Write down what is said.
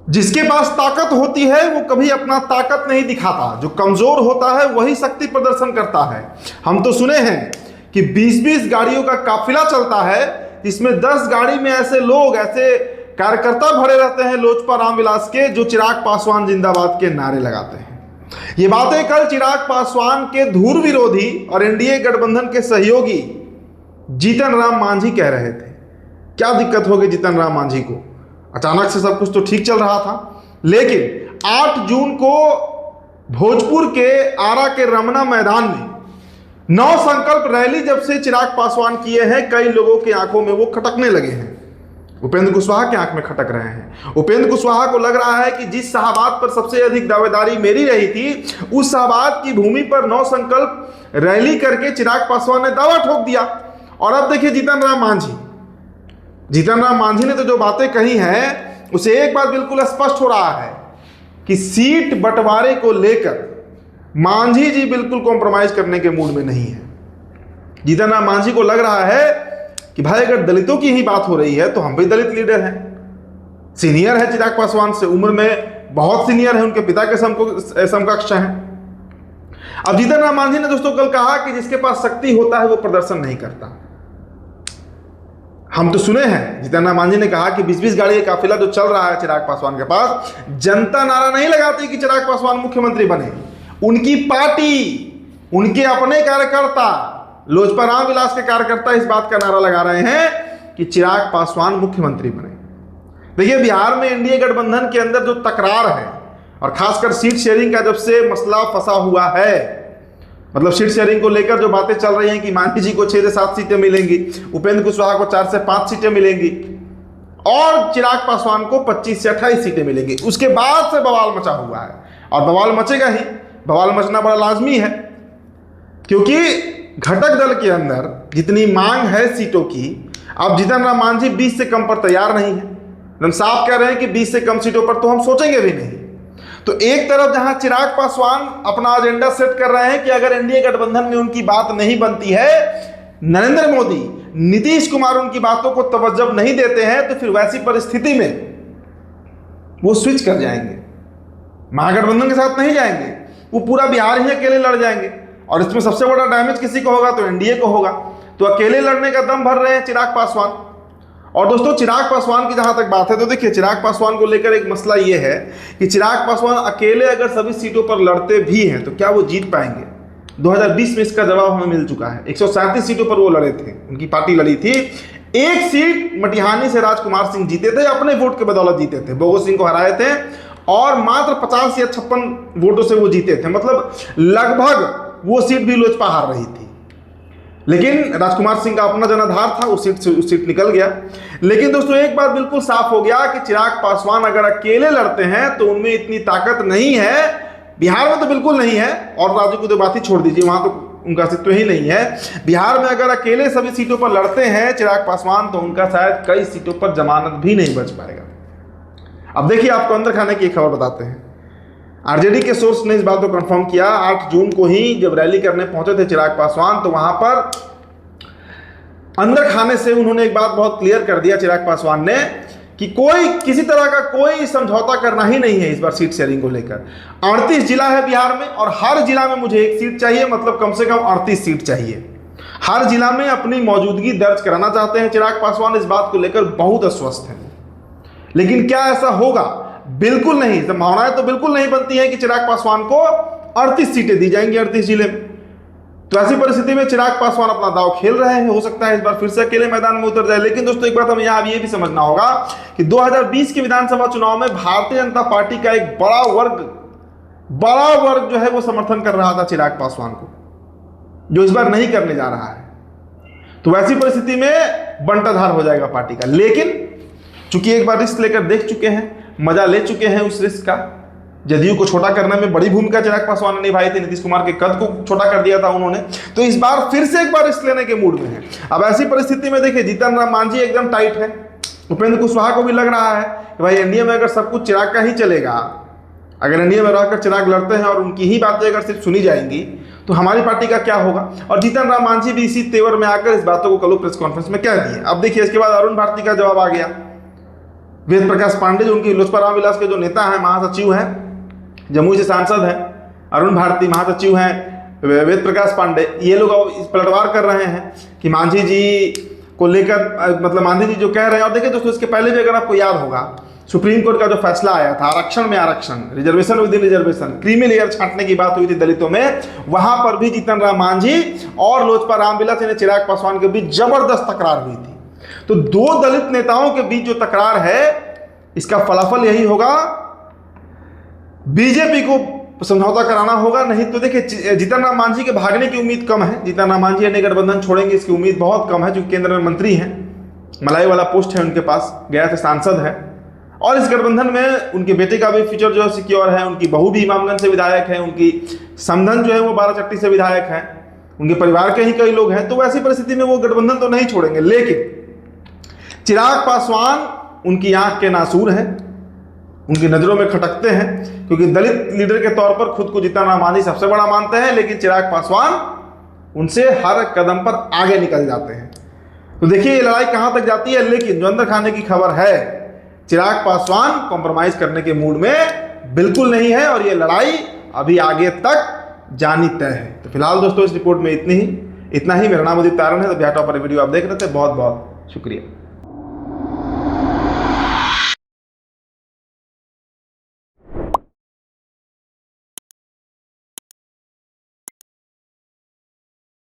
जिसके पास ताकत होती है वो कभी अपना ताकत नहीं दिखाता, जो कमजोर होता है वही शक्ति प्रदर्शन करता है। हम तो सुने हैं कि 20-20 गाड़ियों का काफिला चलता है, इसमें 10 गाड़ी में ऐसे लोग, ऐसे कार्यकर्ता भरे रहते हैं लोजपा रामविलास के, जो चिराग पासवान जिंदाबाद के नारे लगाते हैं। ये बातें कल चिराग पासवान के धुर विरोधी और एनडीए गठबंधन के सहयोगी जीतन राम मांझी कह रहे थे। क्या दिक्कत हो गई जीतन राम मांझी को? अचानक से सब कुछ तो ठीक चल रहा था, लेकिन 8 जून को भोजपुर के आरा के रमना मैदान में 9 संकल्प रैली जब से चिराग पासवान किए हैं, कई लोगों की आंखों में वो खटकने लगे हैं। उपेंद्र कुशवाहा के आंख में खटक रहे हैं। उपेंद्र कुशवाहा को लग रहा है कि जिस शाहबाद पर सबसे अधिक दावेदारी मेरी रही थी, उस शाहबाद की भूमि पर 9 संकल्प रैली करके चिराग पासवान ने दावा ठोक दिया। और अब देखिए जीतन राम मांझी ने तो जो बातें कही हैं, उसे एक बात बिल्कुल स्पष्ट हो रहा है कि सीट बंटवारे को लेकर मांझी जी बिल्कुल कॉम्प्रोमाइज करने के मूड में नहीं है। जीतन राम मांझी को लग रहा है कि भाई अगर दलितों की ही बात हो रही है तो हम भी दलित लीडर हैं, सीनियर है चिराग पासवान से, उम्र में बहुत सीनियर है, उनके पिता के समकक्ष हैं। अब जीतन राम मांझी ने दोस्तों कल कहा कि जिसके पास शक्ति होता है वो प्रदर्शन नहीं करता। हम तो सुने हैं जीतन राम मांझी ने कहा कि 20-20 गाड़ी का काफिला जो चल रहा है चिराग पासवान के पास, जनता नारा नहीं लगाती कि चिराग पासवान मुख्यमंत्री बने। उनकी पार्टी, उनके अपने कार्यकर्ता, लोजपा रामविलास के कार्यकर्ता इस बात का नारा लगा रहे हैं कि चिराग पासवान मुख्यमंत्री बने। देखिए बिहार में एनडीए गठबंधन के अंदर जो तकरार है, और खासकर सीट शेयरिंग का जब से मसला फंसा हुआ है, मतलब सीट शेयरिंग को लेकर जो बातें चल रही हैं कि मांझी जी को 6 से 7 सीटें मिलेंगी, उपेंद्र कुशवाहा को 4 से 5 सीटें मिलेंगी और चिराग पासवान को 25 से 28 सीटें मिलेंगी, उसके बाद से बवाल मचा हुआ है। और बवाल मचेगा ही, बवाल मचना बड़ा लाजमी है, क्योंकि घटक दल के अंदर जितनी मांग है सीटों की, अब जीतन राम मांझी 20 से कम पर तैयार नहीं है। हम साफ कह रहे हैं कि 20 से कम सीटों पर तो हम सोचेंगे भी नहीं। तो एक तरफ जहां चिराग पासवान अपना एजेंडा सेट कर रहे हैं कि अगर एनडीए गठबंधन में उनकी बात नहीं बनती है, नरेंद्र मोदी, नीतीश कुमार उनकी बातों को तवज्जो नहीं देते हैं, तो फिर वैसी परिस्थिति में वो स्विच कर जाएंगे, महागठबंधन के साथ नहीं जाएंगे, वो पूरा बिहार ही अकेले लड़ जाएंगे। और इसमें सबसे बड़ा डैमेज किसी को होगा तो एनडीए को होगा। तो अकेले लड़ने का दम भर रहे हैं चिराग पासवान। और दोस्तों चिराग पासवान की जहां तक बात है, तो देखिए चिराग पासवान को लेकर एक मसला ये है कि चिराग पासवान अकेले अगर सभी सीटों पर लड़ते भी हैं तो क्या वो जीत पाएंगे? 2020 में इसका जवाब हमें मिल चुका है। 137 सीटों पर वो लड़े थे, उनकी पार्टी लड़ी थी। एक सीट मटिहानी से राजकुमार सिंह जीते थे, अपने वोट के बदौलत जीते थे, बोगो सिंह को हराए थे और मात्र 50 या 56 वोटों से वो जीते थे। मतलब लगभग वो सीट भी लोजपा हार रही थी, लेकिन राजकुमार सिंह का अपना जनाधार था, उस सीट निकल गया। लेकिन दोस्तों एक बात बिल्कुल साफ हो गया कि चिराग पासवान अगर अकेले लड़ते हैं तो उनमें इतनी ताकत नहीं है, बिहार में तो बिल्कुल नहीं है, और राज्य की तो बात ही छोड़ दीजिए, वहां तो उनका अस्तित्व ही नहीं है। बिहार में अगर अकेले सभी सीटों पर लड़ते हैं चिराग पासवान, तो उनका शायद कई सीटों पर जमानत भी नहीं बच पाएगा। अब देखिए आपको अंदर खाने की खबर बताते हैं। आरजेडी के सोर्स ने इस बात को कंफर्म किया। 8 जून को ही जब रैली करने पहुंचे थे चिराग पासवान, तो वहां पर अंदर खाने से उन्होंने एक बात बहुत क्लियर कर दिया चिराग पासवान ने कि कोई किसी तरह का कोई समझौता करना ही नहीं है इस बार सीट शेयरिंग को लेकर। 38 जिला है बिहार में और हर जिला में मुझे 1 सीट चाहिए, मतलब कम से कम 38 सीट चाहिए। हर जिला में अपनी मौजूदगी दर्ज कराना चाहते हैं चिराग पासवान, इस बात को लेकर बहुत अस्वस्थ हैं। लेकिन क्या ऐसा होगा? बिल्कुल नहीं। संभावनाएं तो बिल्कुल नहीं बनती है कि चिराग पासवान को 38 सीटें दी जाएंगी 38 जिले में। तो ऐसी परिस्थिति में चिराग पासवान अपना दांव खेल रहे हैं, हो सकता है इस बार फिर से अकेले मैदान में उतर जाए। लेकिन दोस्तों एक बात हमें यहाँ ये भी समझना होगा कि 2020 के विधानसभा चुनाव में भारतीय जनता पार्टी का एक बड़ा वर्ग जो है वो समर्थन कर रहा था चिराग पासवान को, जो इस बार नहीं करने जा रहा है। तो वैसी परिस्थिति में बंटाधार हो जाएगा पार्टी का। लेकिन चूंकि एक बार रिस्क लेकर देख चुके हैं, मजा ले चुके हैं उस रिस्क का, जदयू को छोटा करने में बड़ी भूमिका चिराग पासवान ने निभाई थी, नीतीश कुमार के कद को छोटा कर दिया था उन्होंने, तो इस बार फिर से एक बार रिस्क लेने के मूड में है। अब ऐसी परिस्थिति में देखिए जीतन राम मांझी एकदम टाइट है, उपेंद्र कुशवाहा को भी लग रहा है कि भाई एनडीए में अगर सब कुछ चिराग का ही चलेगा, अगर एनडीए में रहकर चिराग लड़ते हैं और उनकी ही बातें अगर सिर्फ सुनी जाएंगी तो हमारी पार्टी का क्या होगा। और जीतन राम मांझी भी इसी तेवर में आकर इस बातों को कल प्रेस कॉन्फ्रेंस में कह दिए। अब देखिए इसके बाद अरुण भारती का जवाब आ गया। वेद प्रकाश पांडे जो उनकी लोजपा रामविलास के जो नेता हैं, महासचिव हैं, जमुई से सांसद हैं, अरुण भारती महासचिव हैं, वेद प्रकाश पांडे, ये लोग अब इस पलटवार कर रहे हैं कि मांझी जी को लेकर, मतलब मांझी जी जो कह रहे हैं। और देखिए दोस्तों, इसके पहले भी अगर आपको याद होगा, सुप्रीम कोर्ट का जो फैसला आया था आरक्षण में आरक्षण, reservation within reservation, creamy layer छांटने की बात हुई थी दलितों में, वहां पर भी जीतन राम मांझी और लोजपा रामविलास यानी चिराग पासवान के बीच जबरदस्त तकरार हुई थी। तो दो दलित नेताओं के बीच जो तकरार है, इसका फलाफल यही होगा, बीजेपी को समझौता कराना होगा। नहीं तो देखिए, जीतन राम मांझी के भागने की उम्मीद कम है। जीतन राम मांझी अन्य गठबंधन छोड़ेंगे इसकी उम्मीद बहुत कम है, क्योंकि केंद्र में मंत्री हैं, मलाई वाला पोस्ट है उनके पास, गया से सांसद है, और इस गठबंधन में उनके बेटे का भी फ्यूचर जो है सिक्योर है, उनकी बहू भी इमामगंज से विधायक है, उनकी समधन जो है वो बाराचट्टी से विधायक है, उनके परिवार के ही कई लोग हैं। तो वैसी परिस्थिति में वो गठबंधन तो नहीं छोड़ेंगे। लेकिन चिराग पासवान उनकी आंख के नासूर हैं, उनकी नजरों में खटकते हैं, क्योंकि दलित लीडर के तौर पर खुद को जीतन राम मांझी सबसे बड़ा मानते हैं, लेकिन चिराग पासवान उनसे हर कदम पर आगे निकल जाते हैं। तो देखिए ये लड़ाई कहां तक जाती है। लेकिन जो अंदर खाने की खबर है, चिराग पासवान कॉम्प्रोमाइज करने के मूड में बिल्कुल नहीं है, और ये लड़ाई अभी आगे तक जानी तय है। तो फिलहाल दोस्तों इस रिपोर्ट में इतना ही। मेरा नाम उदित तारण है। तो बिहार टॉपर वीडियो आप देख रहे थे, बहुत बहुत शुक्रिया।